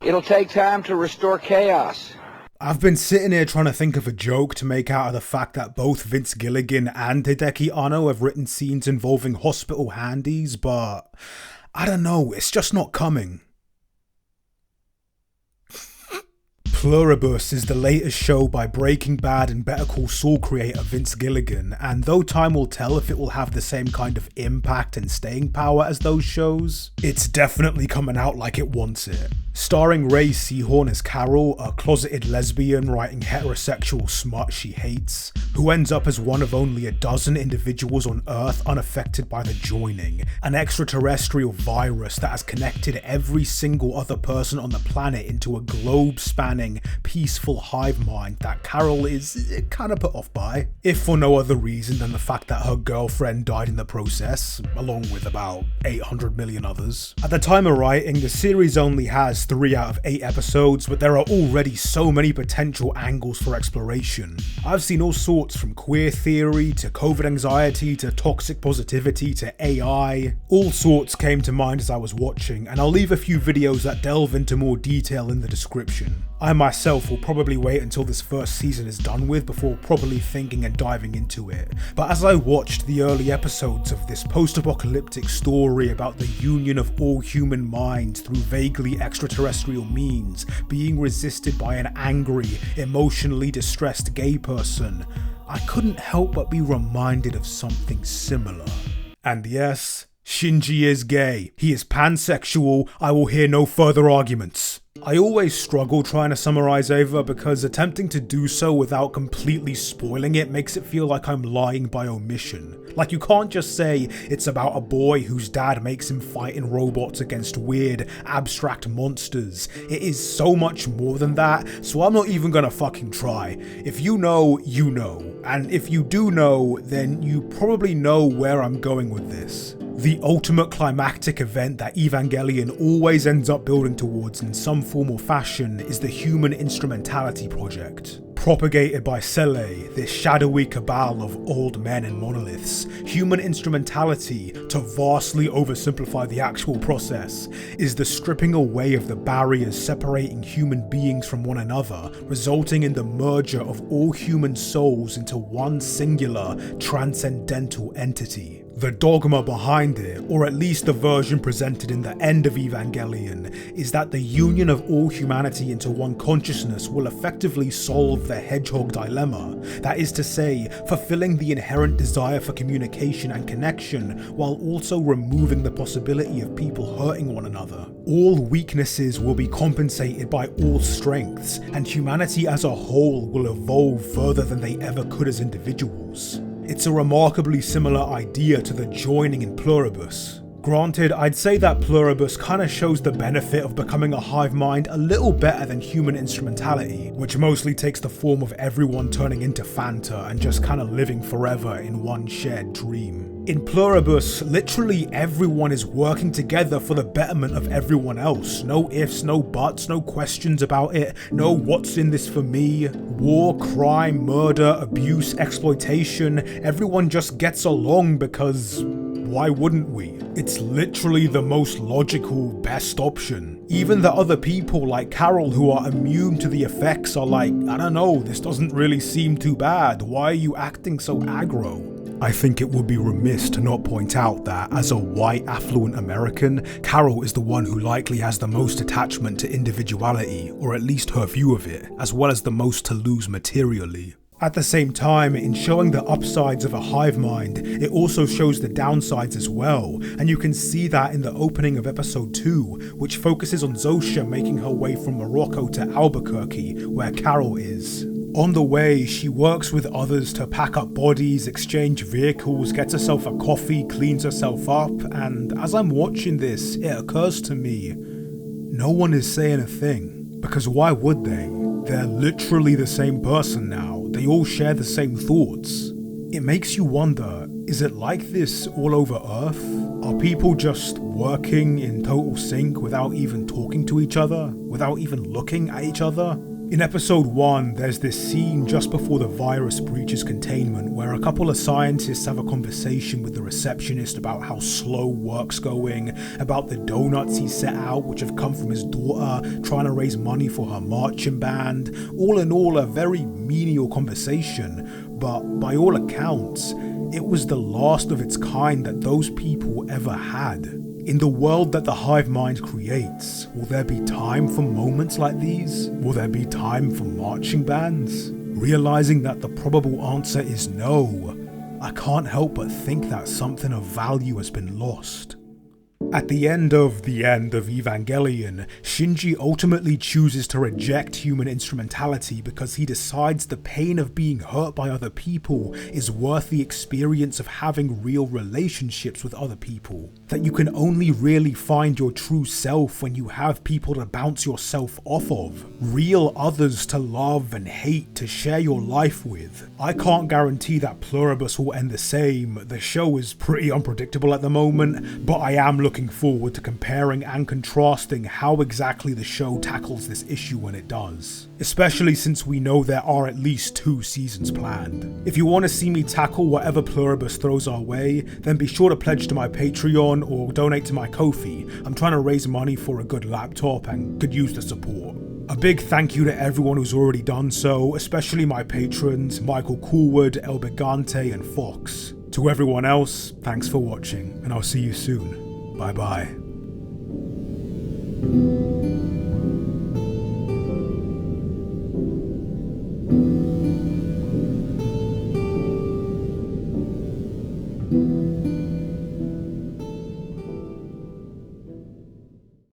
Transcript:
It'll take time to restore chaos. I've been sitting here trying to think of a joke to make out of the fact that both Vince Gilligan and Hideki Anno have written scenes involving hospital handies, but I don't know, it's just not coming. Pluribus is the latest show by Breaking Bad and Better Call Saul creator Vince Gilligan, and though time will tell if it will have the same kind of impact and staying power as those shows, it's definitely coming out like it wants it. Starring Ray Seahorn as Carol, a closeted lesbian writing heterosexual smut she hates, who ends up as one of only a dozen individuals on Earth unaffected by the joining, an extraterrestrial virus that has connected every single other person on the planet into a globe-spanning, peaceful hive mind that Carol is kinda put off by, if for no other reason than the fact that her girlfriend died in the process, along with about 800 million others. At the time of writing, the series only has 3 out of 8 episodes, but there are already so many potential angles for exploration. I've seen all sorts from queer theory to COVID anxiety to toxic positivity to AI. All sorts came to mind as I was watching, and I'll leave a few videos that delve into more detail in the description. I myself will probably wait until this first season is done with before properly thinking and diving into it, but as I watched the early episodes of this post-apocalyptic story about the union of all human minds through vaguely extraterrestrial means being resisted by an angry, emotionally distressed gay person, I couldn't help but be reminded of something similar. And yes, Shinji is gay. He is pansexual. I will hear no further arguments. I always struggle trying to summarize Eva because attempting to do so without completely spoiling it makes it feel like I'm lying by omission. Like, you can't just say it's about a boy whose dad makes him fight in robots against weird, abstract monsters. It is so much more than that, so I'm not even gonna fucking try. If you know, you know. And if you do know, then you probably know where I'm going with this. The ultimate climactic event that Evangelion always ends up building towards in some form or fashion is the Human Instrumentality Project. Propagated by Sele, this shadowy cabal of old men and monoliths, human instrumentality, to vastly oversimplify the actual process, is the stripping away of the barriers separating human beings from one another, resulting in the merger of all human souls into one singular, transcendental entity. The dogma behind it, or at least the version presented in the end of Evangelion, is that the union of all humanity into one consciousness will effectively solve the hedgehog dilemma, that is to say, fulfilling the inherent desire for communication and connection while also removing the possibility of people hurting one another. All weaknesses will be compensated by all strengths, and humanity as a whole will evolve further than they ever could as individuals. It's a remarkably similar idea to the joining in Pluribus. Granted, I'd say that Pluribus kinda shows the benefit of becoming a hive mind a little better than human instrumentality, which mostly takes the form of everyone turning into Fanta and just kinda living forever in one shared dream. In Pluribus, literally everyone is working together for the betterment of everyone else. No ifs, no buts, no questions about it, no what's in this for me. War, crime, murder, abuse, exploitation, everyone just gets along because why wouldn't we? It's literally the most logical, best option. Even the other people like Carol who are immune to the effects are like, I don't know, this doesn't really seem too bad. Why are you acting so aggro? I think it would be remiss to not point out that, as a white affluent American, Carol is the one who likely has the most attachment to individuality, or at least her view of it, as well as the most to lose materially. At the same time, in showing the upsides of a hive mind, it also shows the downsides as well, and you can see that in the opening of episode 2, which focuses on Zosha making her way from Morocco to Albuquerque, where Carol is. On the way, she works with others to pack up bodies, exchange vehicles, gets herself a coffee, cleans herself up, and as I'm watching this, it occurs to me, no one is saying a thing, because why would they? They're literally the same person now, they all share the same thoughts. It makes you wonder, is it like this all over Earth? Are people just working in total sync without even talking to each other? Without even looking at each other? In episode 1, there's this scene just before the virus breaches containment where a couple of scientists have a conversation with the receptionist about how slow work's going, about the donuts he set out which have come from his daughter trying to raise money for her marching band. All in all, a very menial conversation, but by all accounts, it was the last of its kind that those people ever had. In the world that the hive mind creates, will there be time for moments like these? Will there be time for marching bands? Realizing that the probable answer is no, I can't help but think that something of value has been lost. At the end of Evangelion, Shinji ultimately chooses to reject human instrumentality because he decides the pain of being hurt by other people is worth the experience of having real relationships with other people. That you can only really find your true self when you have people to bounce yourself off of. Real others to love and hate, to share your life with. I can't guarantee that Pluribus will end the same. The show is pretty unpredictable at the moment, but I am looking forward to comparing and contrasting how exactly the show tackles this issue when it does. Especially since we know there are at least 2 seasons planned. If you want to see me tackle whatever Pluribus throws our way, then be sure to pledge to my Patreon or donate to my Ko-fi. I'm trying to raise money for a good laptop and could use the support. A big thank you to everyone who's already done so, especially my patrons Michael Coolwood, El Bigante and Fox. To everyone else, thanks for watching, and I'll see you soon. Bye bye.